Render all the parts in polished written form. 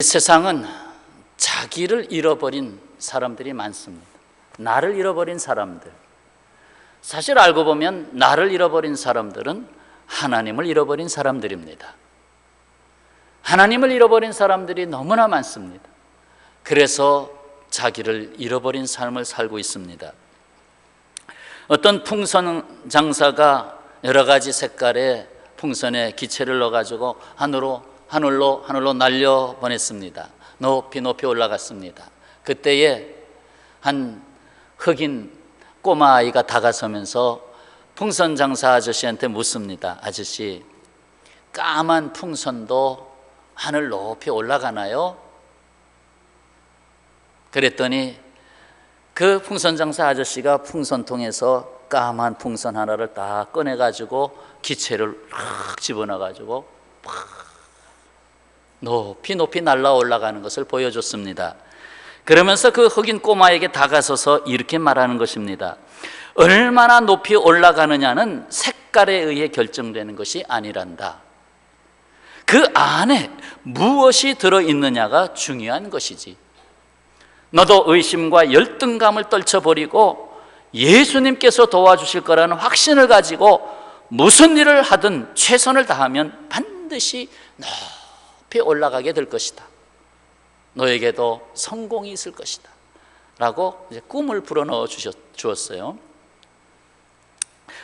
세상은 자기를 잃어버린 사람들이 많습니다. 나를 잃어버린 사람들. 사실 알고 보면 나를 잃어버린 사람들은 하나님을 잃어버린 사람들입니다. 하나님을 잃어버린 사람들이 너무나 많습니다. 그래서 자기를 잃어버린 삶을 살고 있습니다. 어떤 풍선 장사가 여러 가지 색깔의 풍선에 기체를 넣어가지고 하늘로 날려 보냈습니다. 높이 올라갔습니다. 그때에 한 흑인 꼬마 아이가 다가서면서 풍선 장사 아저씨한테 묻습니다. 아저씨, 까만 풍선도 하늘 높이 올라가나요? 그랬더니 그 풍선 장사 아저씨가 풍선통에서 까만 풍선 하나를 딱 꺼내가지고 기체를 확 집어넣어가지고 높이 날아 올라가는 것을 보여줬습니다. 그러면서 그 흑인 꼬마에게 다가서서 이렇게 말하는 것입니다. 얼마나 높이 올라가느냐는 색깔에 의해 결정되는 것이 아니란다. 그 안에 무엇이 들어있느냐가 중요한 것이지. 너도 의심과 열등감을 떨쳐버리고 예수님께서 도와주실 거라는 확신을 가지고 무슨 일을 하든 최선을 다하면 반드시 높이 올라가게 될 것이다. 너에게도 성공이 있을 것이다 라고 이제 꿈을 불어넣어 주었어요.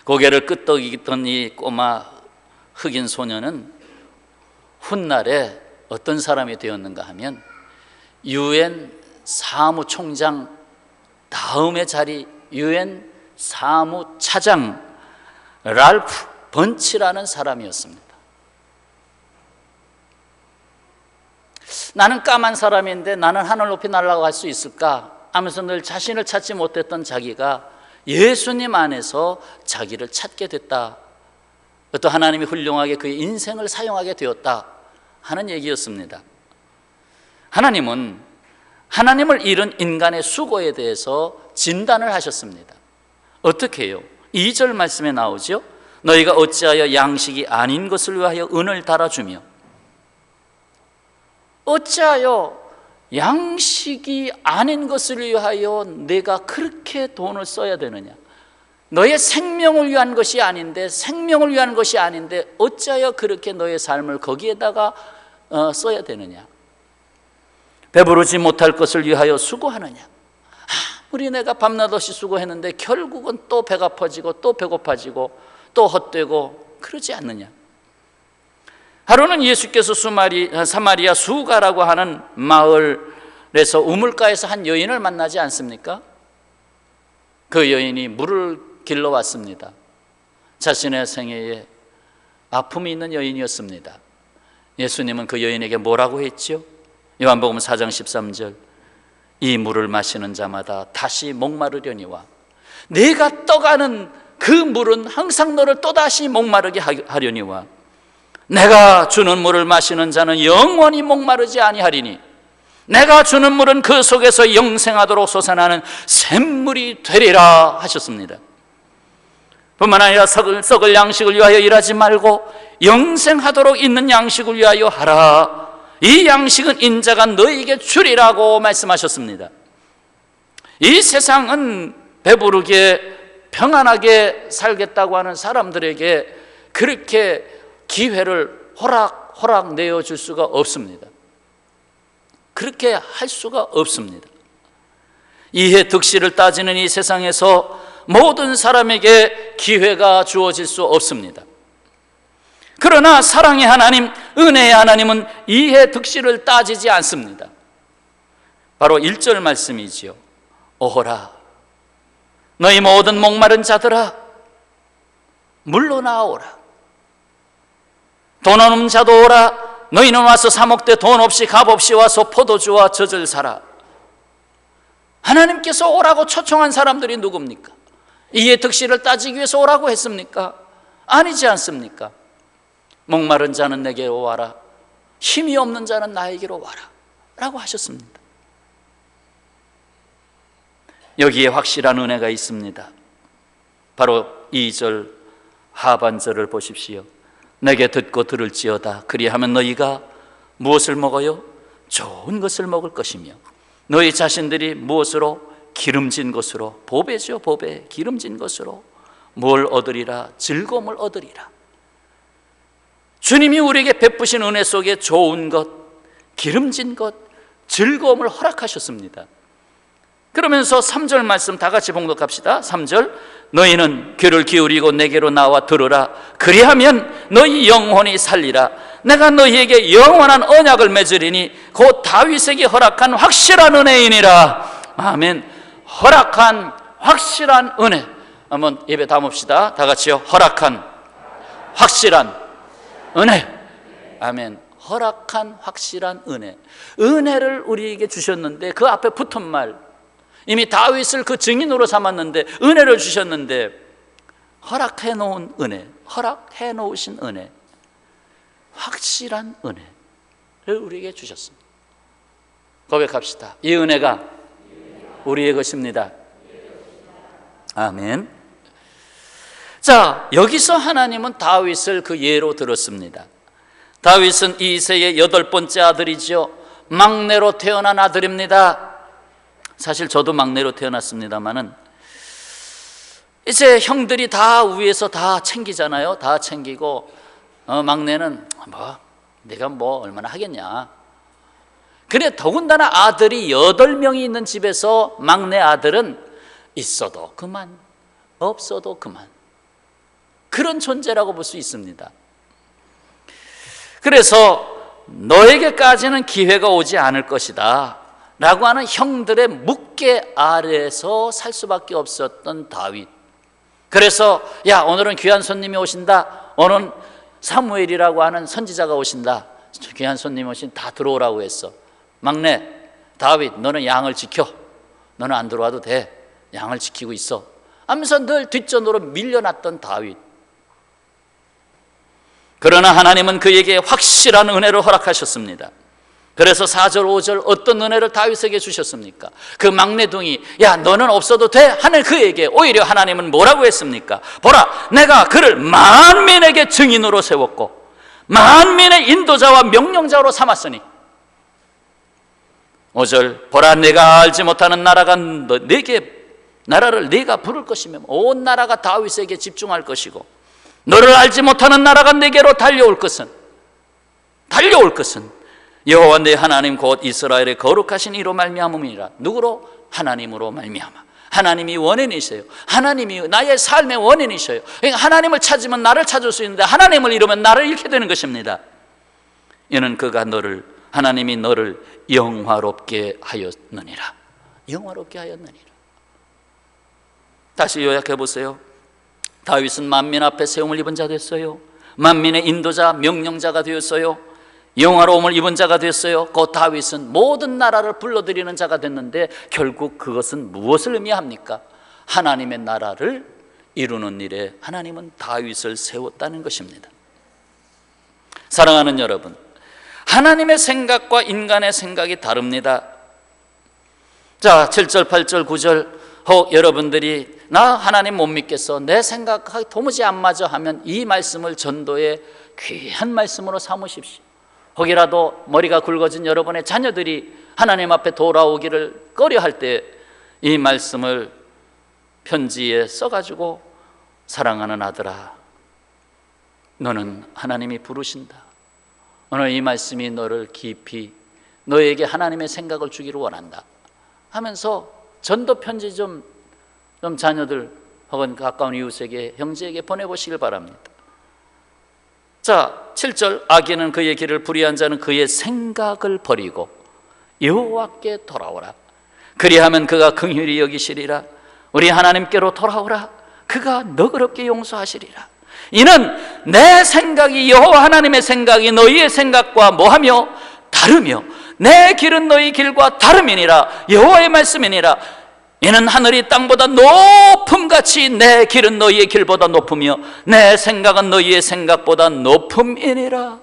고개를 끄덕이던 이 꼬마 흑인 소녀는 훗날에 어떤 사람이 되었는가 하면 유엔 사무총장 다음의 자리 유엔 사무차장 랄프 번치라는 사람이었습니다. 나는 까만 사람인데 나는 하늘 높이 날아갈 수 있을까 하면서 늘 자신을 찾지 못했던 자기가 예수님 안에서 자기를 찾게 됐다. 또 하나님이 훌륭하게 그의 인생을 사용하게 되었다 하는 얘기였습니다. 하나님은 하나님을 잃은 인간의 수고에 대해서 진단을 하셨습니다. 어떻게 해요? 2절 말씀에 나오죠. 너희가 어찌하여 양식이 아닌 것을 위하여 은을 달아주며, 어찌하여 양식이 아닌 것을 위하여 내가 그렇게 돈을 써야 되느냐? 너의 생명을 위한 것이 아닌데, 어찌하여 그렇게 너의 삶을 거기에다가 써야 되느냐? 배부르지 못할 것을 위하여 수고하느냐? 아무리 내가 밤낮 없이 수고했는데 결국은 또 배가 퍼지고 또 배고파지고 또 헛되고 그러지 않느냐? 하루는 예수께서 사마리아 수가라고 하는 마을에서 우물가에서 한 여인을 만나지 않습니까? 그 여인이 물을 길러 왔습니다. 자신의 생애에 아픔이 있는 여인이었습니다. 예수님은 그 여인에게 뭐라고 했죠? 요한복음 4장 13절, 이 물을 마시는 자마다 다시 목마르려니와 내가 떠가는 그 물은 항상 너를 또다시 목마르게 하려니와 내가 주는 물을 마시는 자는 영원히 목마르지 아니하리니 내가 주는 물은 그 속에서 영생하도록 솟아나는 샘물이 되리라 하셨습니다. 뿐만 아니라 썩을 양식을 위하여 일하지 말고 영생하도록 있는 양식을 위하여 하라. 이 양식은 인자가 너희에게 주리라고 말씀하셨습니다. 이 세상은 배부르게 평안하게 살겠다고 하는 사람들에게 그렇게 기회를 호락 내어줄 수가 없습니다. 그렇게 할 수가 없습니다. 이해 득실을 따지는 이 세상에서 모든 사람에게 기회가 주어질 수 없습니다. 그러나 사랑의 하나님, 은혜의 하나님은 이해 득실을 따지지 않습니다. 바로 1절 말씀이지요. 오호라 너희 모든 목마른 자들아 물로 나오라. 돈 없는 자도 오라. 너희는 와서 사 먹되 돈 없이 값 없이 와서 포도주와 젖을 사라. 하나님께서 오라고 초청한 사람들이 누굽니까? 이해 득실을 따지기 위해서 오라고 했습니까? 아니지 않습니까? 목마른 자는 내게로 와라. 힘이 없는 자는 나에게로 와라 라고 하셨습니다. 여기에 확실한 은혜가 있습니다. 바로 2절 하반절을 보십시오. 내게 듣고 들을지어다. 그리하면 너희가 무엇을 먹어요? 좋은 것을 먹을 것이며 너희 자신들이 무엇으로? 기름진 것으로, 보배죠, 보배, 기름진 것으로 뭘 얻으리라? 즐거움을 얻으리라. 주님이 우리에게 베푸신 은혜 속에 좋은 것, 기름진 것, 즐거움을 허락하셨습니다. 그러면서 3절 말씀 다 같이 봉독합시다. 3절, 너희는 귀를 기울이고 내게로 나와 들으라. 그리하면 너희 영혼이 살리라. 내가 너희에게 영원한 언약을 맺으리니 곧 다윗에게 허락한 확실한 은혜이니라. 아멘. 허락한 확실한 은혜. 한번 예배 담읍시다. 다 같이요. 허락한 확실한 은혜. 아멘. 허락한 확실한 은혜. 은혜를 우리에게 주셨는데 그 앞에 붙은 말, 이미 다윗을 그 증인으로 삼았는데 은혜를 주셨는데 허락해 놓은 은혜, 허락해 놓으신 은혜, 확실한 은혜를 우리에게 주셨습니다. 고백합시다. 이 은혜가 우리의 것입니다. 아멘. 자, 여기서 하나님은 다윗을 그 예로 들었습니다. 다윗은 이새의 8번째 아들이죠. 막내로 태어난 아들입니다. 사실 저도 막내로 태어났습니다마는 이제 형들이 다 위에서 다 챙기잖아요. 다 챙기고 막내는 내가 얼마나 하겠냐. 그래, 더군다나 아들이 8명이 있는 집에서 막내 아들은 있어도 그만, 없어도 그만, 그런 존재라고 볼 수 있습니다. 그래서 너에게까지는 기회가 오지 않을 것이다 라고 하는 형들의 묵계 아래에서 살 수밖에 없었던 다윗. 그래서 야, 오늘은 귀한 손님이 오신다, 오늘은 사무엘이라고 하는 선지자가 오신다, 귀한 손님이 오신, 다 들어오라고 했어. 막내 다윗, 너는 양을 지켜, 너는 안 들어와도 돼, 양을 지키고 있어 하면서 늘 뒷전으로 밀려났던 다윗. 그러나 하나님은 그에게 확실한 은혜를 허락하셨습니다. 그래서 4절 5절 어떤 은혜를 다윗에게 주셨습니까? 그 막내둥이, 야, 너는 없어도 돼 하는 그에게 오히려 하나님은 뭐라고 했습니까? 보라, 내가 그를 만민에게 증인으로 세웠고 만민의 인도자와 명령자로 삼았으니. 5절, 보라, 내가 알지 못하는 나라가 나라를 네가 부를 것이며 온 나라가 다윗에게 집중할 것이고 너를 알지 못하는 나라가 내게로 달려올 것은 여호와 내 하나님 곧 이스라엘의 거룩하신 이로 말미암음이니라. 누구로? 하나님으로 말미암아. 하나님이 원인이세요. 하나님이 나의 삶의 원인이셔요. 그러니까 하나님을 찾으면 나를 찾을 수 있는데 하나님을 잃으면 나를 잃게 되는 것입니다. 이는 그가 하나님이 너를 영화롭게 하였느니라. 영화롭게 하였느니라. 다시 요약해 보세요. 다윗은 만민 앞에 세움을 입은 자 됐어요. 만민의 인도자, 명령자가 되었어요. 영화로움을 입은 자가 됐어요. 그 다윗은 모든 나라를 불러들이는 자가 됐는데 결국 그것은 무엇을 의미합니까? 하나님의 나라를 이루는 일에 하나님은 다윗을 세웠다는 것입니다. 사랑하는 여러분, 하나님의 생각과 인간의 생각이 다릅니다. 자, 7절, 8절, 9절 혹 여러분들이 나 하나님 못 믿겠어, 내 생각하기 도무지 안 맞아 하면 이 말씀을 전도의 귀한 말씀으로 삼으십시오. 혹이라도 머리가 굵어진 여러분의 자녀들이 하나님 앞에 돌아오기를 꺼려할 때 이 말씀을 편지에 써가지고 사랑하는 아들아, 너는 하나님이 부르신다. 오늘 이 말씀이 너를 깊이 너에게 하나님의 생각을 주기를 원한다 하면서 전도 편지 좀 자녀들 혹은 가까운 이웃에게, 형제에게 보내보시길 바랍니다. 자, 7절, 악인은 그의 길을 불의한 자는 그의 생각을 버리고 여호와께 돌아오라. 그리하면 그가 긍휼히 여기시리라. 우리 하나님께로 돌아오라. 그가 너그럽게 용서하시리라. 이는 내 생각이 여호와 하나님의 생각이 너희의 생각과 뭐하며 다르며 내 길은 너희 길과 다름이니라. 여호와의 말씀이니라. 이는 하늘이 땅보다 높음같이 내 길은 너희의 길보다 높으며 내 생각은 너희의 생각보다 높음이니라.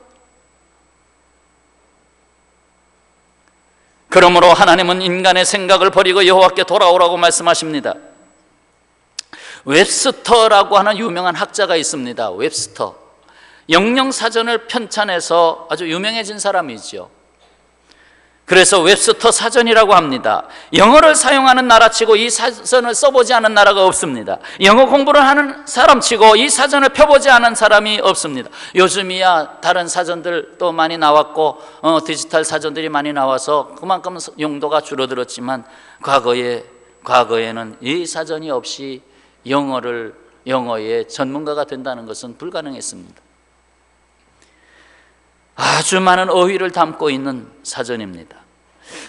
그러므로 하나님은 인간의 생각을 버리고 여호와께 돌아오라고 말씀하십니다. 웹스터라고 하는 유명한 학자가 있습니다. 웹스터, 영영사전을 편찬해서 아주 유명해진 사람이죠. 그래서 웹스터 사전이라고 합니다. 영어를 사용하는 나라치고 이 사전을 써보지 않은 나라가 없습니다. 영어 공부를 하는 사람치고 이 사전을 펴보지 않은 사람이 없습니다. 요즘이야 다른 사전들도 많이 나왔고 디지털 사전들이 많이 나와서 그만큼 용도가 줄어들었지만 과거에는 이 사전이 없이 영어의 전문가가 된다는 것은 불가능했습니다. 아주 많은 어휘를 담고 있는 사전입니다.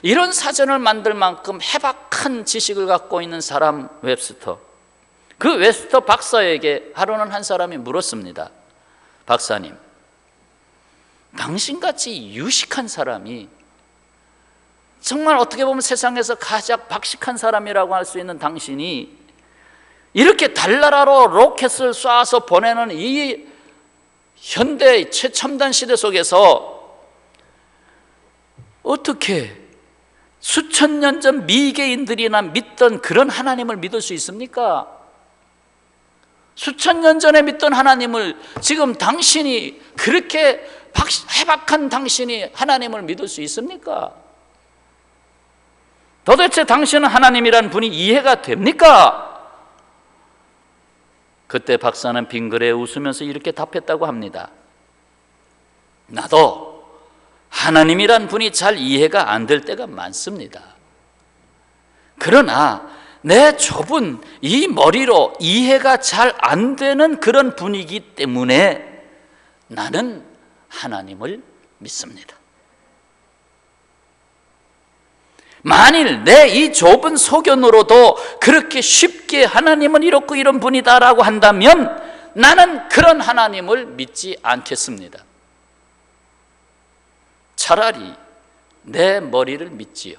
이런 사전을 만들 만큼 해박한 지식을 갖고 있는 사람 웹스터. 그 웹스터 박사에게 하루는 한 사람이 물었습니다. 박사님, 당신같이 유식한 사람이, 정말 어떻게 보면 세상에서 가장 박식한 사람이라고 할 수 있는 당신이 이렇게 달나라로 로켓을 쏴서 보내는 이 현대 최첨단 시대 속에서 어떻게 수천 년 전 미개인들이나 믿던 그런 하나님을 믿을 수 있습니까? 수천 년 전에 믿던 하나님을 지금 당신이 그렇게 해박한 당신이 하나님을 믿을 수 있습니까? 도대체 당신은 하나님이란 분이 이해가 됩니까? 그때 박사는 빙그레 웃으면서 이렇게 답했다고 합니다. 나도 하나님이란 분이 잘 이해가 안 될 때가 많습니다. 그러나 내 좁은 이 머리로 이해가 잘 안 되는 그런 분이기 때문에 나는 하나님을 믿습니다. 만일 내 이 좁은 소견으로도 그렇게 쉽게 하나님은 이렇고 이런 분이다라고 한다면 나는 그런 하나님을 믿지 않겠습니다. 차라리 내 머리를 믿지요.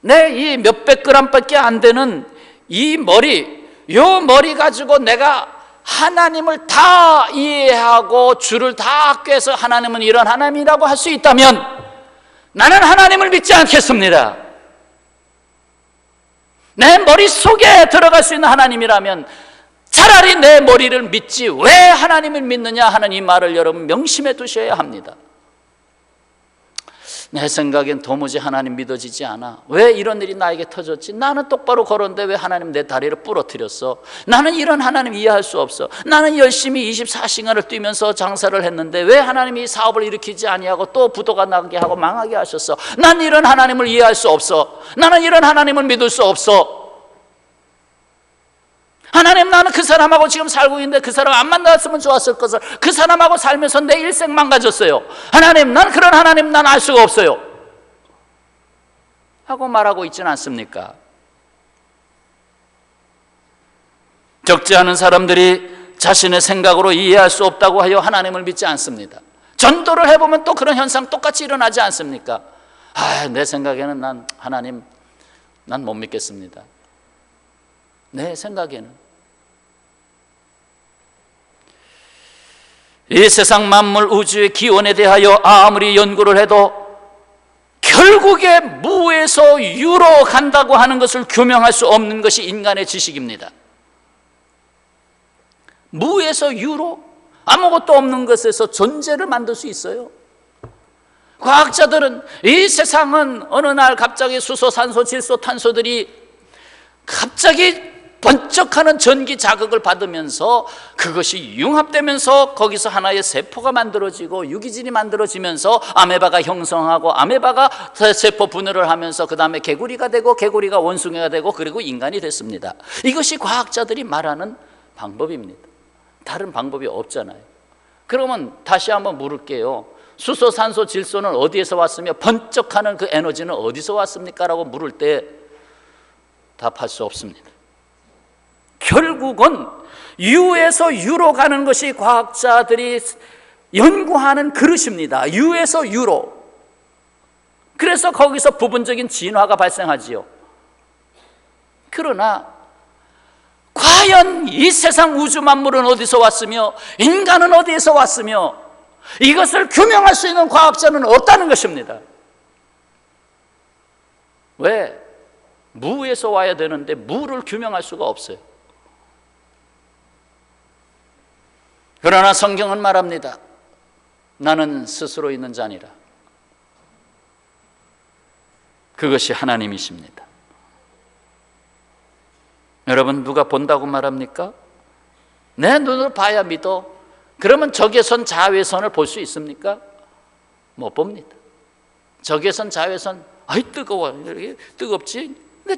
내 이 몇백 그램밖에 안 되는 이 머리 가지고 내가 하나님을 다 이해하고 줄을 다 꿰서 하나님은 이런 하나님이라고 할 수 있다면 나는 하나님을 믿지 않겠습니다. 내 머릿속에 들어갈 수 있는 하나님이라면 차라리 내 머리를 믿지 왜 하나님을 믿느냐 하는 이 말을 여러분 명심해 두셔야 합니다. 내 생각엔 도무지 하나님 믿어지지 않아. 왜 이런 일이 나에게 터졌지? 나는 똑바로 걸었는데 왜 하나님 내 다리를 부러뜨렸어? 나는 이런 하나님 이해할 수 없어. 나는 열심히 24시간을 뛰면서 장사를 했는데 왜 하나님이 이 사업을 일으키지 아니하고 또 부도가 나게 하고 망하게 하셨어? 난 이런 하나님을 이해할 수 없어. 나는 이런 하나님을 믿을 수 없어. 하나님, 나는 그 사람하고 지금 살고 있는데 그 사람 안 만났으면 좋았을 것을, 그 사람하고 살면서 내 일생 망가졌어요. 하나님, 난 그런 하나님 난 알 수가 없어요 하고 말하고 있지는 않습니까? 적지 않은 사람들이 자신의 생각으로 이해할 수 없다고 하여 하나님을 믿지 않습니다. 전도를 해보면 또 그런 현상 똑같이 일어나지 않습니까? 내 생각에는 난 하나님 난 못 믿겠습니다. 내 생각에는. 이 세상 만물 우주의 기원에 대하여 아무리 연구를 해도 결국에 무에서 유로 간다고 하는 것을 규명할 수 없는 것이 인간의 지식입니다. 무에서 유로? 아무것도 없는 것에서 존재를 만들 수 있어요. 과학자들은 이 세상은 어느 날 갑자기 수소, 산소, 질소, 탄소들이 갑자기 번쩍하는 전기 자극을 받으면서 그것이 융합되면서 거기서 하나의 세포가 만들어지고 유기질이 만들어지면서 아메바가 형성하고 아메바가 세포 분열을 하면서 그 다음에 개구리가 되고 개구리가 원숭이가 되고 그리고 인간이 됐습니다. 이것이 과학자들이 말하는 방법입니다. 다른 방법이 없잖아요. 그러면 다시 한번 물을게요. 수소, 산소, 질소는 어디에서 왔으며 번쩍하는 그 에너지는 어디서 왔습니까? 라고 물을 때 답할 수 없습니다. 결국은 유에서 유로 가는 것이 과학자들이 연구하는 그릇입니다. 유에서 유로. 그래서 거기서 부분적인 진화가 발생하지요. 그러나 과연 이 세상 우주 만물은 어디서 왔으며 인간은 어디에서 왔으며 이것을 규명할 수 있는 과학자는 없다는 것입니다. 왜? 무에서 와야 되는데 무를 규명할 수가 없어요. 그러나 성경은 말합니다. 나는 스스로 있는 자 아니라 그것이 하나님이십니다. 여러분, 누가 본다고 말합니까? 내 눈으로 봐야 믿어. 그러면 적외선 자외선을 볼 수 있습니까? 못 봅니다. 적외선 자외선, 아이 뜨거워, 이렇게 뜨겁지? 근데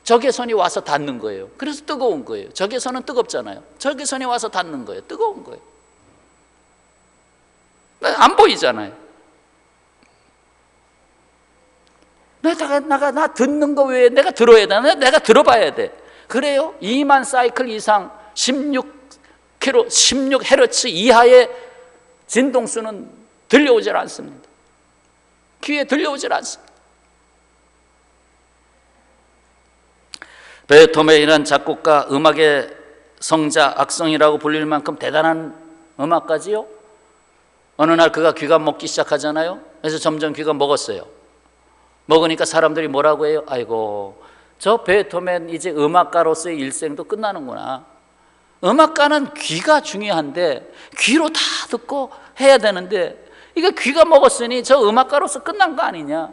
적외선이 와서 닿는 거예요. 그래서 뜨거운 거예요. 적외선은 뜨겁잖아요. 적외선이 와서 닿는 거예요. 뜨거운 거예요. 안 보이잖아요. 나 듣는 거 왜 내가 들어야 돼? 내가 들어봐야 돼. 그래요? 2만 사이클 이상 16Hz 이하의 진동수는 들려오질 않습니다. 귀에 들려오질 않습니다. 베토벤이라는 작곡가, 음악의 성자, 악성이라고 불릴 만큼 대단한 음악가지요. 어느 날 그가 귀가 먹기 시작하잖아요. 그래서 점점 귀가 먹었어요. 먹으니까 사람들이 뭐라고 해요? 아이고, 저 베토벤 이제 음악가로서의 일생도 끝나는구나. 음악가는 귀가 중요한데 귀로 다 듣고 해야 되는데 이거 귀가 먹었으니 저 음악가로서 끝난 거 아니냐.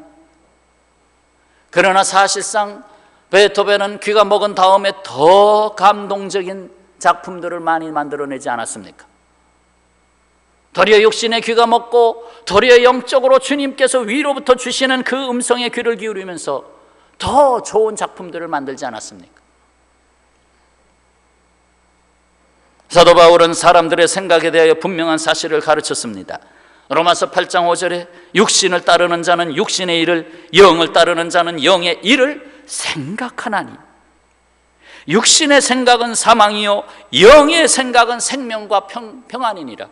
그러나 사실상 베토벤은 귀가 먹은 다음에 더 감동적인 작품들을 많이 만들어내지 않았습니까? 도리어 육신의 귀가 먹고 도리어 영적으로 주님께서 위로부터 주시는 그 음성에 귀를 기울이면서 더 좋은 작품들을 만들지 않았습니까? 사도 바울은 사람들의 생각에 대하여 분명한 사실을 가르쳤습니다. 로마서 8장 5절에 육신을 따르는 자는 육신의 일을, 영을 따르는 자는 영의 일을 생각하나니 육신의 생각은 사망이요 영의 생각은 생명과 평안이니라.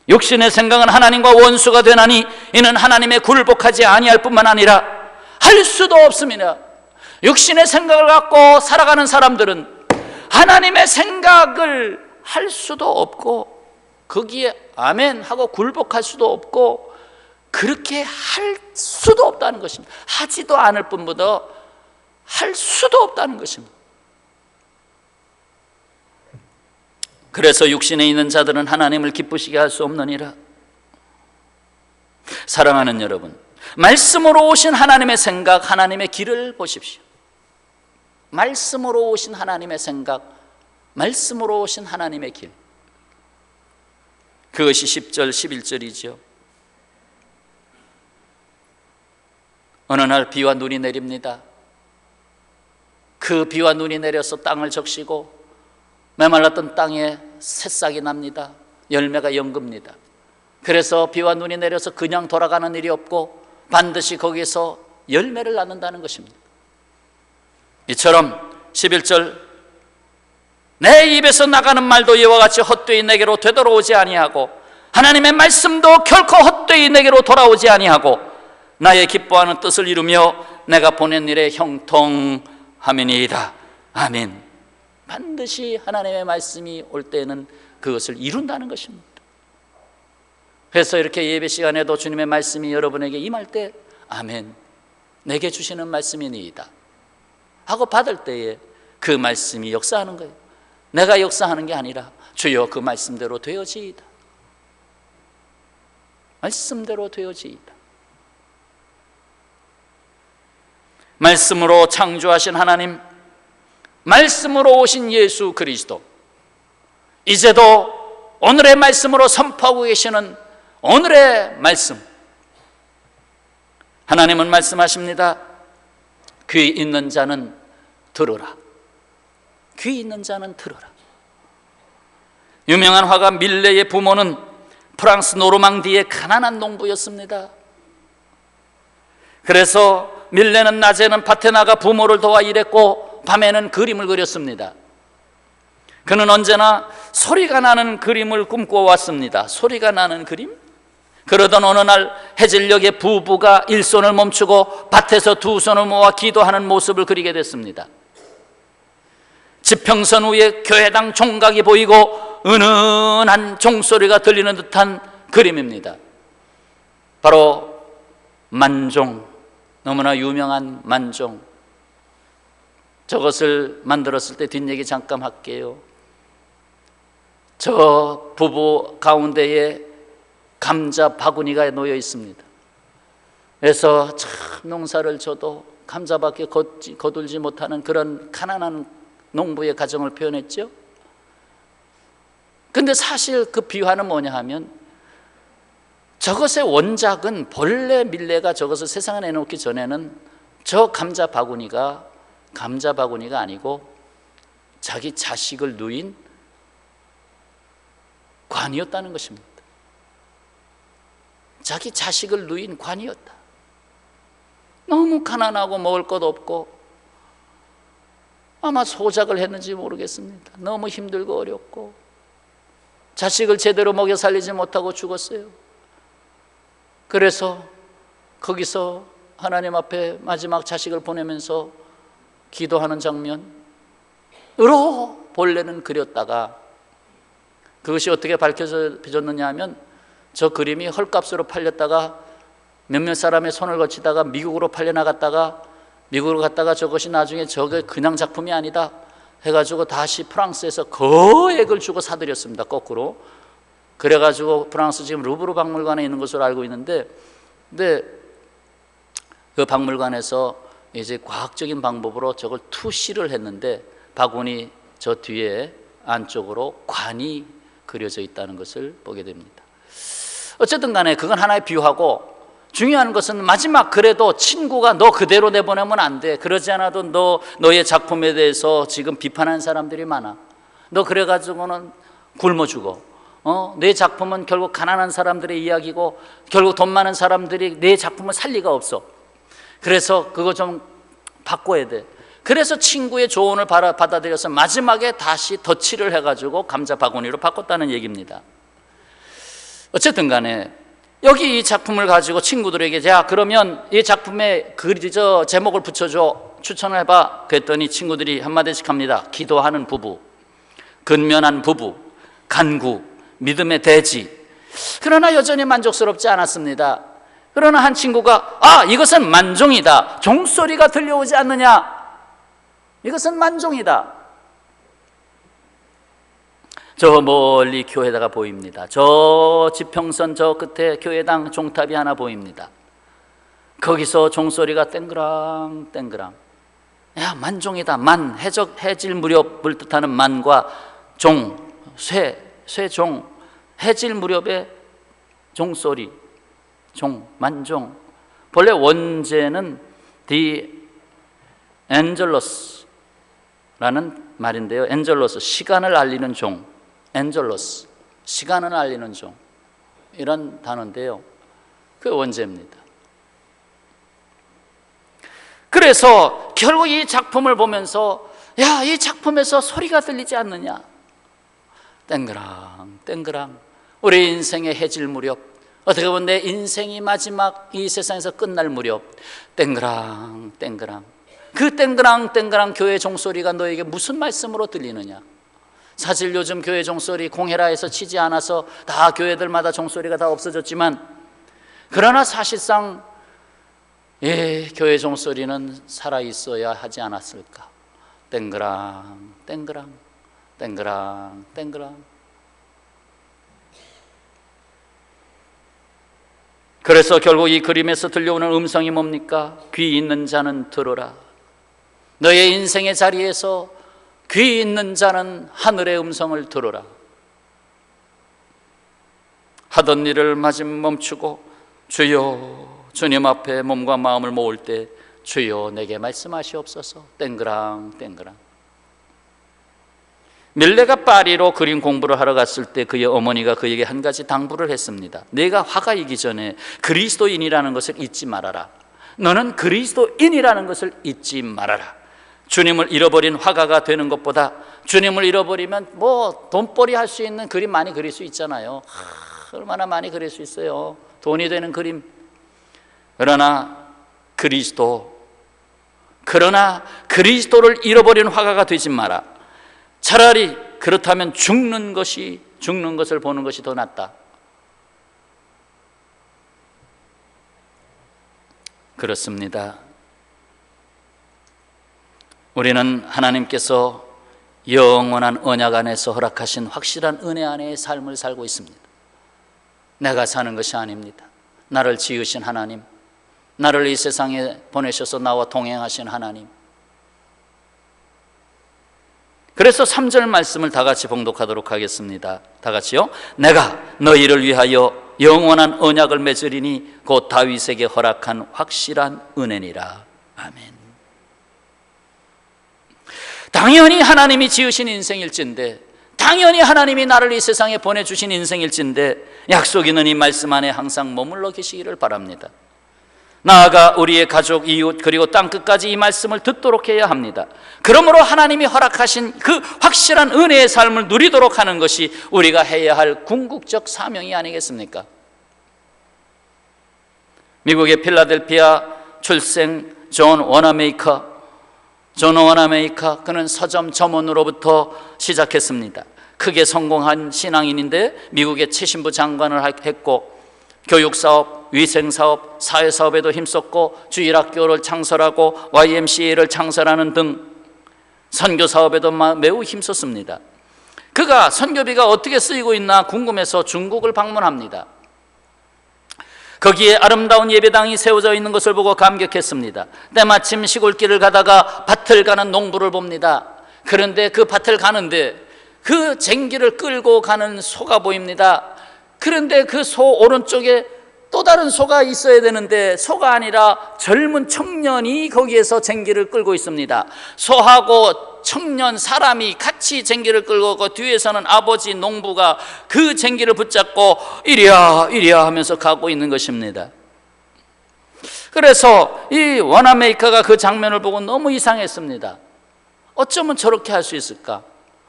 육신의 생각은 하나님과 원수가 되나니 이는 하나님의 굴복하지 아니할 뿐만 아니라 할 수도 없습니다. 육신의 생각을 갖고 살아가는 사람들은 하나님의 생각을 할 수도 없고 거기에 아멘 하고 굴복할 수도 없고 그렇게 할 수도 없다는 것입니다. 하지도 않을 뿐보다 할 수도 없다는 것입니다. 그래서 육신에 있는 자들은 하나님을 기쁘시게 할 수 없느니라. 사랑하는 여러분, 말씀으로 오신 하나님의 생각, 하나님의 길을 보십시오. 말씀으로 오신 하나님의 생각, 말씀으로 오신 하나님의 길, 그것이 10절 11절이죠 어느 날 비와 눈이 내립니다. 그 비와 눈이 내려서 땅을 적시고 메말랐던 땅에 새싹이 납니다. 열매가 연급니다. 그래서 비와 눈이 내려서 그냥 돌아가는 일이 없고 반드시 거기에서 열매를 낳는다는 것입니다. 이처럼 11절 내 입에서 나가는 말도 이와 같이 헛되이 내게로 되돌아오지 아니하고 하나님의 말씀도 결코 헛되이 내게로 돌아오지 아니하고 나의 기뻐하는 뜻을 이루며 내가 보낸 일에 형통함이니이다. 아멘. 반드시 하나님의 말씀이 올 때에는 그것을 이룬다는 것입니다. 그래서 이렇게 예배 시간에도 주님의 말씀이 여러분에게 임할 때 아멘, 내게 주시는 말씀이니이다 하고 받을 때에 그 말씀이 역사하는 거예요. 내가 역사하는 게 아니라 주여 그 말씀대로 되어지이다. 말씀대로 되어지이다. 말씀으로 창조하신 하나님, 말씀으로 오신 예수 그리스도, 이제도 오늘의 말씀으로 선포하고 계시는 오늘의 말씀, 하나님은 말씀하십니다. 귀 있는 자는 들으라. 귀 있는 자는 들으라. 유명한 화가 밀레의 부모는 프랑스 노르망디의 가난한 농부였습니다. 그래서 밀레는 낮에는 밭에 나가 부모를 도와 일했고 밤에는 그림을 그렸습니다. 그는 언제나 소리가 나는 그림을 꿈꿔왔습니다. 소리가 나는 그림? 그러던 어느 날 해질녘에 부부가 일손을 멈추고 밭에서 두 손을 모아 기도하는 모습을 그리게 됐습니다. 지평선 위에 교회당 종각이 보이고 은은한 종소리가 들리는 듯한 그림입니다. 바로 만종, 너무나 유명한 만종. 저것을 만들었을 때 뒷얘기 잠깐 할게요. 저 부부 가운데에 감자 바구니가 놓여 있습니다. 그래서 참 농사를 져도 감자밖에 거둘지 못하는 그런 가난한 농부의 가정을 표현했죠. 근데 사실 그 비화는 뭐냐 하면 저것의 원작은 본래 밀레가 저것을 세상에 내놓기 전에는 저 감자 바구니가 아니고 자기 자식을 누인 관이었다는 것입니다. 자기 자식을 누인 관이었다. 너무 가난하고 먹을 것 없고 아마 소작을 했는지 모르겠습니다. 너무 힘들고 어렵고 자식을 제대로 먹여 살리지 못하고 죽었어요. 그래서 거기서 하나님 앞에 마지막 자식을 보내면서 기도하는 장면으로 본래는 그렸다가 그것이 어떻게 밝혀졌느냐 하면 저 그림이 헐값으로 팔렸다가 몇몇 사람의 손을 거치다가 미국으로 팔려나갔다가 미국으로 갔다가 저것이 나중에 저게 그냥 작품이 아니다 해가지고 다시 프랑스에서 거액을 주고 사들였습니다. 거꾸로. 그래가지고 프랑스 지금 루브르 박물관에 있는 것으로 알고 있는데, 근데 그 박물관에서 이제 과학적인 방법으로 저걸 투시를 했는데 바구니 저 뒤에 안쪽으로 관이 그려져 있다는 것을 보게 됩니다. 어쨌든 간에 그건 하나의 비유하고 중요한 것은 마지막 그래도 친구가 너 그대로 내보내면 안 돼. 그러지 않아도 너의 작품에 대해서 지금 비판하는 사람들이 많아. 너 그래가지고는 굶어 죽어. 내 작품은 결국 가난한 사람들의 이야기고 결국 돈 많은 사람들이 내 작품을 살 리가 없어. 그래서 그거 좀 바꿔야 돼. 그래서 친구의 조언을 받아들여서 마지막에 다시 덧칠을 해가지고 감자 바구니로 바꿨다는 얘기입니다. 어쨌든 간에 여기 이 작품을 가지고 친구들에게 자 그러면 이 작품에 제목을 붙여줘, 추천을 해봐. 그랬더니 친구들이 한마디씩 합니다. 기도하는 부부, 근면한 부부, 간구, 믿음의 대지. 그러나 여전히 만족스럽지 않았습니다. 그러나 한 친구가 이것은 만종이다. 종소리가 들려오지 않느냐. 이것은 만종이다. 저 멀리 교회다가 보입니다. 저 지평선 저 끝에 교회당 종탑이 하나 보입니다. 거기서 종소리가 땡그랑 땡그랑. 야, 만종이다. 만, 해질 무렵을 뜻하는 만과 종, 쇠종, 해질 무렵의 종소리, 만종. 본래 원제는 the angelus라는 말인데요. angelus, 시간을 알리는 종. 엔젤로스, 시간을 알리는 종, 이런 단어인데요. 그 원제입니다. 그래서 결국 이 작품을 보면서 야, 이 작품에서 소리가 들리지 않느냐. 땡그랑 땡그랑 우리 인생의 해질 무렵, 어떻게 보면 내 인생이 마지막 이 세상에서 끝날 무렵, 땡그랑 땡그랑. 그 땡그랑 땡그랑 교회 종소리가 너에게 무슨 말씀으로 들리느냐. 사실 요즘 교회 종소리 공해라에서 치지 않아서 다 교회들마다 종소리가 다 없어졌지만, 그러나 사실상 교회 종소리는 살아있어야 하지 않았을까. 땡그랑 땡그랑 땡그랑 땡그랑. 그래서 결국 이 그림에서 들려오는 음성이 뭡니까? 귀 있는 자는 들어라. 너의 인생의 자리에서 귀 있는 자는 하늘의 음성을 들어라. 하던 일을 마침 멈추고 주여, 주님 앞에 몸과 마음을 모을 때 주여 내게 말씀하시옵소서. 땡그랑 땡그랑. 밀레가 파리로 그림 공부를 하러 갔을 때 그의 어머니가 그에게 한 가지 당부를 했습니다. 내가 화가이기 전에 그리스도인이라는 것을 잊지 말아라. 너는 그리스도인이라는 것을 잊지 말아라. 주님을 잃어버린 화가가 되는 것보다 주님을 잃어버리면 돈벌이 할 수 있는 그림 많이 그릴 수 있잖아요. 얼마나 많이 그릴 수 있어요. 돈이 되는 그림. 그러나 그리스도를 잃어버린 화가가 되지 마라. 차라리 그렇다면 죽는 것을 보는 것이 더 낫다. 그렇습니다. 우리는 하나님께서 영원한 언약 안에서 허락하신 확실한 은혜 안에의 삶을 살고 있습니다. 내가 사는 것이 아닙니다. 나를 지으신 하나님, 나를 이 세상에 보내셔서 나와 동행하신 하나님. 그래서 3절 말씀을 다 같이 봉독하도록 하겠습니다. 다 같이요. 내가 너희를 위하여 영원한 언약을 맺으리니 곧 다윗에게 허락한 확실한 은혜니라. 아멘. 당연히 하나님이 지으신 인생일진데, 당연히 하나님이 나를 이 세상에 보내주신 인생일진데, 약속 있는 이 말씀 안에 항상 머물러 계시기를 바랍니다. 나아가 우리의 가족, 이웃, 그리고 땅끝까지 이 말씀을 듣도록 해야 합니다. 그러므로 하나님이 허락하신 그 확실한 은혜의 삶을 누리도록 하는 것이 우리가 해야 할 궁극적 사명이 아니겠습니까? 미국의 필라델피아 출생 존 워나메이커, 그는 서점 점원으로부터 시작했습니다. 크게 성공한 신앙인인데 미국의 최신부 장관을 했고, 교육사업, 위생사업, 사회사업에도 힘썼고, 주일학교를 창설하고 YMCA를 창설하는 등 선교사업에도 매우 힘썼습니다. 그가 선교비가 어떻게 쓰이고 있나 궁금해서 중국을 방문합니다. 거기에 아름다운 예배당이 세워져 있는 것을 보고 감격했습니다. 때마침 시골길을 가다가 밭을 가는 농부를 봅니다. 그런데 그 밭을 가는데 그 쟁기를 끌고 가는 소가 보입니다. 그런데 그 소 오른쪽에 또 다른 소가 있어야 되는데 소가 아니라 젊은 청년이 거기에서 쟁기를 끌고 있습니다. 소하고 청년 사람이 같이 쟁기를 끌고 그 뒤에서는 아버지 농부가 그 쟁기를 붙잡고 이리야 이리야 하면서 가고 있는 것입니다. 그래서 이 워나메이커가 그 장면을 보고 너무 이상했습니다. 어쩌면 저렇게 할 수 있을까?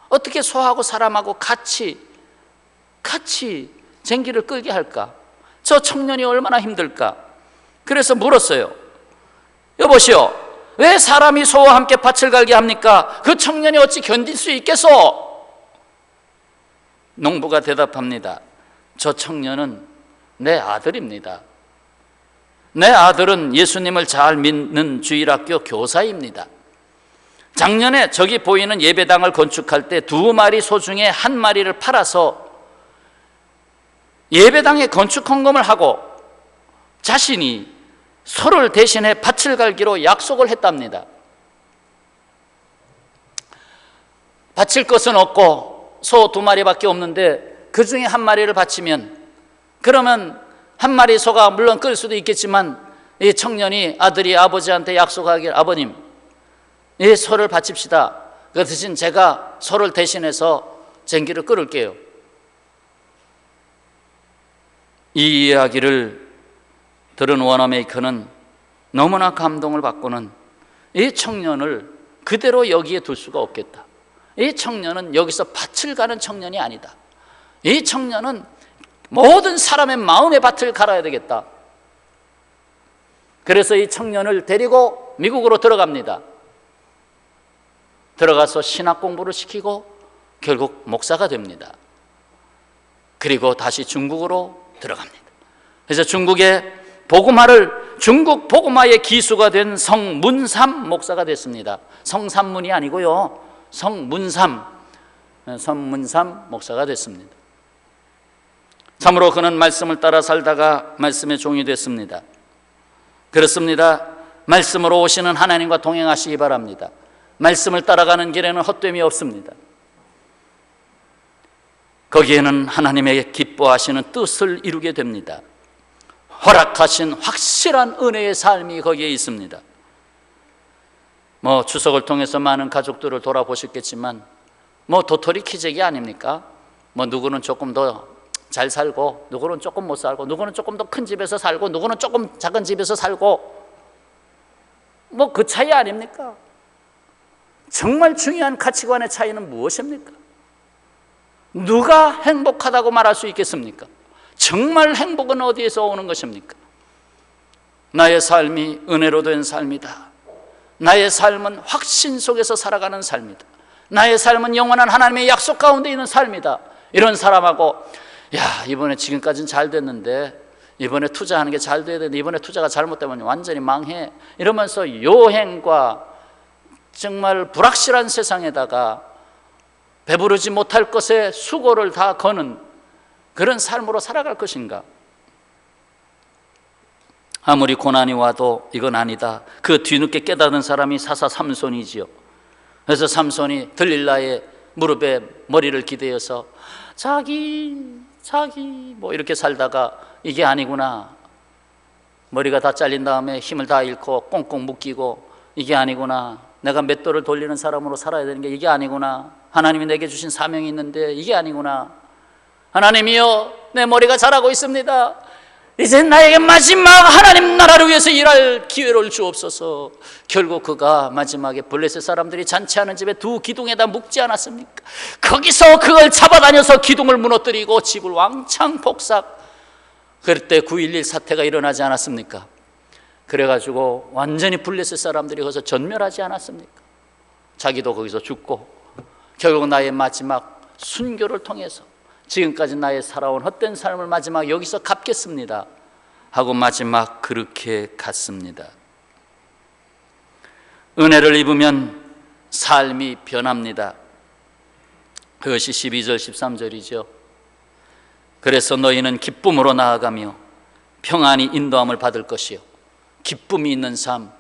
어떻게 소하고 사람하고 같이 쟁기를 끌게 할까? 저 청년이 얼마나 힘들까? 그래서 물었어요. 여보시오, 왜 사람이 소와 함께 밭을 갈게 합니까? 그 청년이 어찌 견딜 수 있겠소? 농부가 대답합니다. 저 청년은 내 아들입니다. 내 아들은 예수님을 잘 믿는 주일학교 교사입니다. 작년에 저기 보이는 예배당을 건축할 때 2마리 소 중에 1마리를 팔아서 예배당에 건축 헌금을 하고 자신이 소를 대신해 밭을 갈기로 약속을 했답니다. 바칠 것은 없고 소 2마리밖에 없는데 그 중에 1마리를 바치면, 그러면 1마리 소가 물론 끌 수도 있겠지만 이 청년이 아들이 아버지한테 약속하길, 아버님 이 소를 바칩시다. 그 대신 제가 소를 대신해서 쟁기를 끌을게요. 이 이야기를 들은 워너메이커는 너무나 감동을 받고는 이 청년을 그대로 여기에 둘 수가 없겠다. 이 청년은 여기서 밭을 가는 청년이 아니다. 이 청년은 모든 사람의 마음의 밭을 갈아야 되겠다. 그래서 이 청년을 데리고 미국으로 들어갑니다. 들어가서 신학 공부를 시키고 결국 목사가 됩니다. 그리고 다시 중국으로 들어갑니다. 그래서 중국의 중국 복음화의 기수가 된 성문삼 목사가 됐습니다. 성삼문이 아니고요, 성문삼 목사가 됐습니다. 참으로 그는 말씀을 따라 살다가 말씀의 종이 됐습니다. 그렇습니다. 말씀으로 오시는 하나님과 동행하시기 바랍니다. 말씀을 따라가는 길에는 헛됨이 없습니다. 거기에는 하나님의 기뻐하시는 뜻을 이루게 됩니다. 허락하신 확실한 은혜의 삶이 거기에 있습니다. 추석을 통해서 많은 가족들을 돌아보셨겠지만 도토리 키재기 아닙니까? 누구는 조금 더 잘 살고, 누구는 조금 못 살고, 누구는 조금 더 큰 집에서 살고, 누구는 조금 작은 집에서 살고, 그 차이 아닙니까? 정말 중요한 가치관의 차이는 무엇입니까? 누가 행복하다고 말할 수 있겠습니까? 정말 행복은 어디에서 오는 것입니까? 나의 삶이 은혜로 된 삶이다. 나의 삶은 확신 속에서 살아가는 삶이다. 나의 삶은 영원한 하나님의 약속 가운데 있는 삶이다. 이런 사람하고, 이번에 지금까지는 잘 됐는데 이번에 투자하는 게 잘 돼야 되는데 이번에 투자가 잘못되면 완전히 망해, 이러면서 요행과 정말 불확실한 세상에다가 배부르지 못할 것에 수고를 다 거는 그런 삶으로 살아갈 것인가? 아무리 고난이 와도 이건 아니다. 그 뒤늦게 깨닫는 사람이 사사 삼손이지요. 그래서 삼손이 들릴라의 무릎에 머리를 기대어서 자기 뭐 이렇게 살다가 이게 아니구나, 머리가 다 잘린 다음에 힘을 다 잃고 꽁꽁 묶이고 이게 아니구나, 내가 맷돌을 돌리는 사람으로 살아야 되는 게 이게 아니구나, 하나님이 내게 주신 사명이 있는데 이게 아니구나, 하나님이여 내 머리가 자라고 있습니다, 이제 나에게 마지막 하나님 나라를 위해서 일할 기회를 주옵소서. 결국 그가 마지막에 블레셋 사람들이 잔치하는 집에 두 기둥에다 묶지 않았습니까? 거기서 그걸 잡아다녀서 기둥을 무너뜨리고 집을 왕창 폭삭. 그때 9.11 사태가 일어나지 않았습니까? 그래가지고 완전히 블레셋 사람들이 거기서 전멸하지 않았습니까? 자기도 거기서 죽고 결국 나의 마지막 순교를 통해서 지금까지 나의 살아온 헛된 삶을 마지막 여기서 갚겠습니다 하고 마지막 그렇게 갔습니다. 은혜를 입으면 삶이 변합니다. 그것이 12절 13절이죠. 그래서 너희는 기쁨으로 나아가며 평안히 인도함을 받을 것이요, 기쁨이 있는 삶,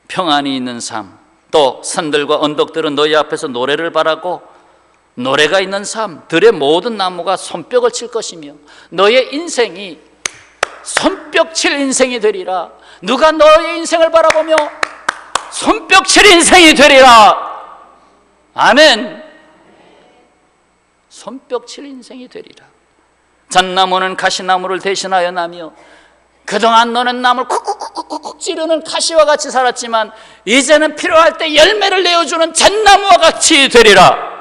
평안이 있는 삶, 또 산들과 언덕들은 너희 앞에서 노래를 바라고 노래가 있는 삶, 들의 모든 나무가 손뼉을 칠 것이며 너의 인생이 손뼉 칠 인생이 되리라. 누가 너의 인생을 바라보며 손뼉 칠 인생이 되리라. 아멘. 손뼉 칠 인생이 되리라. 잣나무는 가시나무를 대신하여 나며, 그동안 너는 나무를 쿡쿡쿡쿡 찌르는 가시와 같이 살았지만 이제는 필요할 때 열매를 내어주는 잣나무와 같이 되리라.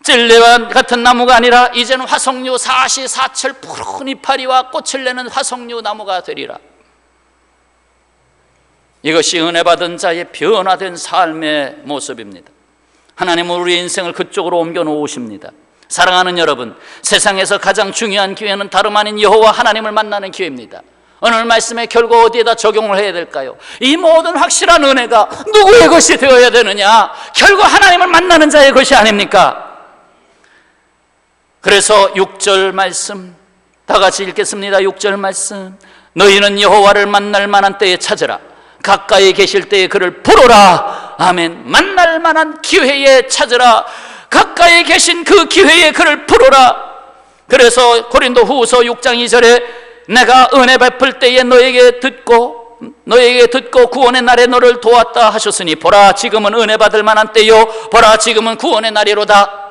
찔레와 같은 나무가 아니라 이제는 화석류, 사시, 사철, 푸른 이파리와 꽃을 내는 화석류 나무가 되리라. 이것이 은혜 받은 자의 변화된 삶의 모습입니다. 하나님은 우리 인생을 그쪽으로 옮겨 놓으십니다. 사랑하는 여러분, 세상에서 가장 중요한 기회는 다름 아닌 여호와 하나님을 만나는 기회입니다. 오늘 말씀의 결국 어디에다 적용을 해야 될까요? 이 모든 확실한 은혜가 누구의 것이 되어야 되느냐? 결국 하나님을 만나는 자의 것이 아닙니까? 그래서 6절 말씀 다 같이 읽겠습니다. 6절 말씀, 너희는 여호와를 만날 만한 때에 찾으라. 가까이 계실 때에 그를 부르라. 아멘. 만날 만한 기회에 찾으라. 가까이 계신 그 기회에 그를 부르라. 그래서 고린도 후서 6장 2절에 내가 은혜 베풀 때에 너에게 듣고 구원의 날에 너를 도왔다 하셨으니 보라 지금은 은혜 받을 만한 때요, 보라 지금은 구원의 날이로다.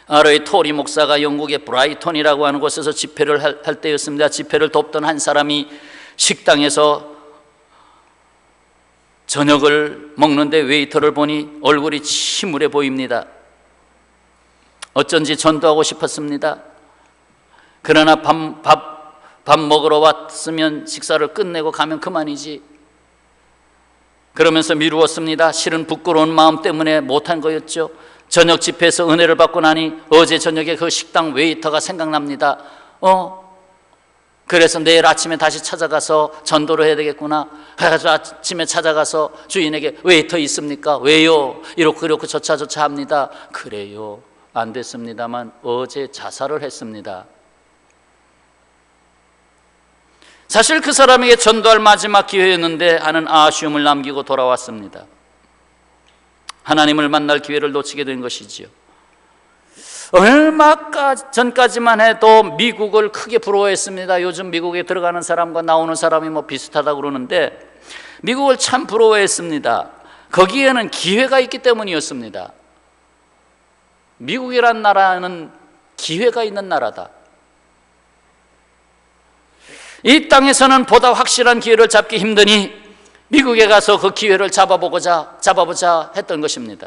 아로이 토리 목사가 영국의 브라이턴이라고 하는 곳에서 집회를 할 때였습니다. 집회를 돕던 한 사람이 식당에서 저녁을 먹는데 웨이터를 보니 얼굴이 침울해 보입니다. 어쩐지 전도하고 싶었습니다. 그러나 밥 먹으러 왔으면 식사를 끝내고 가면 그만이지, 그러면서 미루었습니다. 실은 부끄러운 마음 때문에 못한 거였죠. 저녁 집회에서 은혜를 받고 나니 어제 저녁에 그 식당 웨이터가 생각납니다. 그래서 내일 아침에 다시 찾아가서 전도를 해야 되겠구나. 그래서 아침에 찾아가서 주인에게 웨이터 있습니까? 왜요? 이렇게 저차 합니다. 그래요. 안 됐습니다만 어제 자살을 했습니다. 사실 그 사람에게 전도할 마지막 기회였는데 하는 아쉬움을 남기고 돌아왔습니다. 하나님을 만날 기회를 놓치게 된 것이지요. 얼마 전까지만 해도 미국을 크게 부러워했습니다. 요즘 미국에 들어가는 사람과 나오는 사람이 뭐 비슷하다고 그러는데 미국을 참 부러워했습니다. 거기에는 기회가 있기 때문이었습니다. 미국이란 나라는 기회가 있는 나라다. 이 땅에서는 보다 확실한 기회를 잡기 힘드니 미국에 가서 그 기회를 잡아보자 했던 것입니다.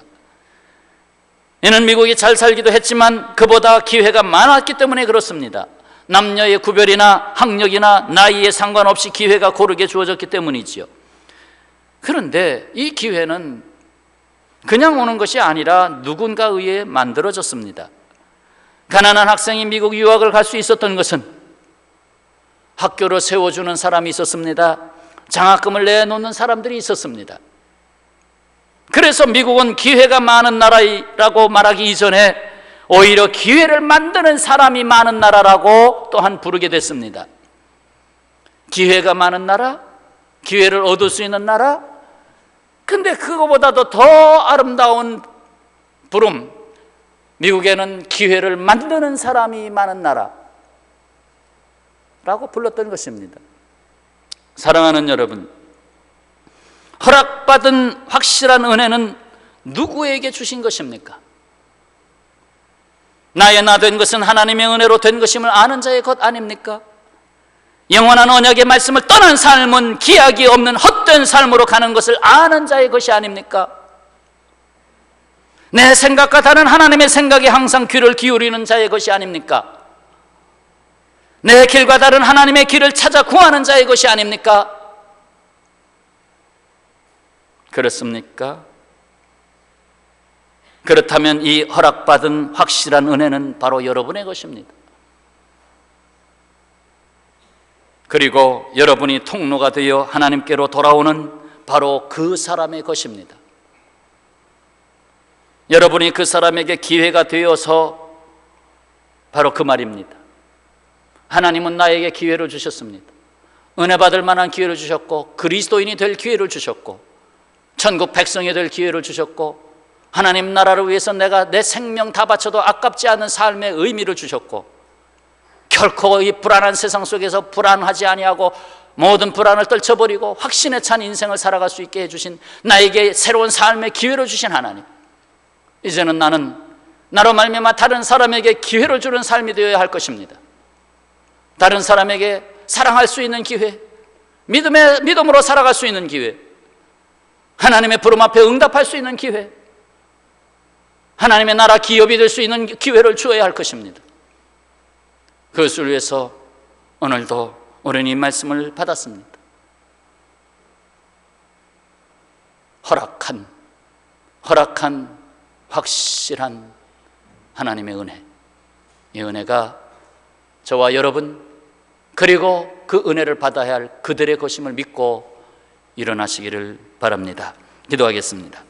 이는 미국이 잘 살기도 했지만 그보다 기회가 많았기 때문에 그렇습니다. 남녀의 구별이나 학력이나 나이에 상관없이 기회가 고르게 주어졌기 때문이지요. 그런데 이 기회는 그냥 오는 것이 아니라 누군가에 의해 만들어졌습니다. 가난한 학생이 미국 유학을 갈 수 있었던 것은 학교를 세워주는 사람이 있었습니다. 장학금을 내놓는 사람들이 있었습니다. 그래서 미국은 기회가 많은 나라라고 말하기 이전에 오히려 기회를 만드는 사람이 많은 나라라고 또한 부르게 됐습니다. 기회가 많은 나라, 기회를 얻을 수 있는 나라. 근데 그거보다도 더 아름다운 부름, 미국에는 기회를 만드는 사람이 많은 나라라고 불렀던 것입니다. 사랑하는 여러분, 허락받은 확실한 은혜는 누구에게 주신 것입니까? 나의 나 된 것은 하나님의 은혜로 된 것임을 아는 자의 것 아닙니까? 영원한 언약의 말씀을 떠난 삶은 기약이 없는 헛된 삶으로 가는 것을 아는 자의 것이 아닙니까? 내 생각과 다른 하나님의 생각에 항상 귀를 기울이는 자의 것이 아닙니까? 내 길과 다른 하나님의 길을 찾아 구하는 자의 것이 아닙니까? 그렇습니까? 그렇다면 이 허락받은 확실한 은혜는 바로 여러분의 것입니다. 그리고 여러분이 통로가 되어 하나님께로 돌아오는 바로 그 사람의 것입니다. 여러분이 그 사람에게 기회가 되어서 바로 그 말입니다. 하나님은 나에게 기회를 주셨습니다. 은혜 받을 만한 기회를 주셨고, 그리스도인이 될 기회를 주셨고, 천국 백성이 될 기회를 주셨고, 하나님 나라를 위해서 내가 내 생명 다 바쳐도 아깝지 않은 삶의 의미를 주셨고, 결코 이 불안한 세상 속에서 불안하지 아니하고 모든 불안을 떨쳐버리고 확신에 찬 인생을 살아갈 수 있게 해주신, 나에게 새로운 삶의 기회를 주신 하나님, 이제는 나는 나로 말미암아 다른 사람에게 기회를 주는 삶이 되어야 할 것입니다. 다른 사람에게 사랑할 수 있는 기회, 믿음으로 살아갈 수 있는 기회, 하나님의 부름 앞에 응답할 수 있는 기회, 하나님의 나라 기업이 될 수 있는 기회를 주어야 할 것입니다. 그것을 위해서 오늘도 우리는 이 말씀을 받았습니다. 허락한 확실한 하나님의 은혜, 이 은혜가 저와 여러분 그리고 그 은혜를 받아야 할 그들의 것임을 믿고 일어나시기를 바랍니다. 기도하겠습니다.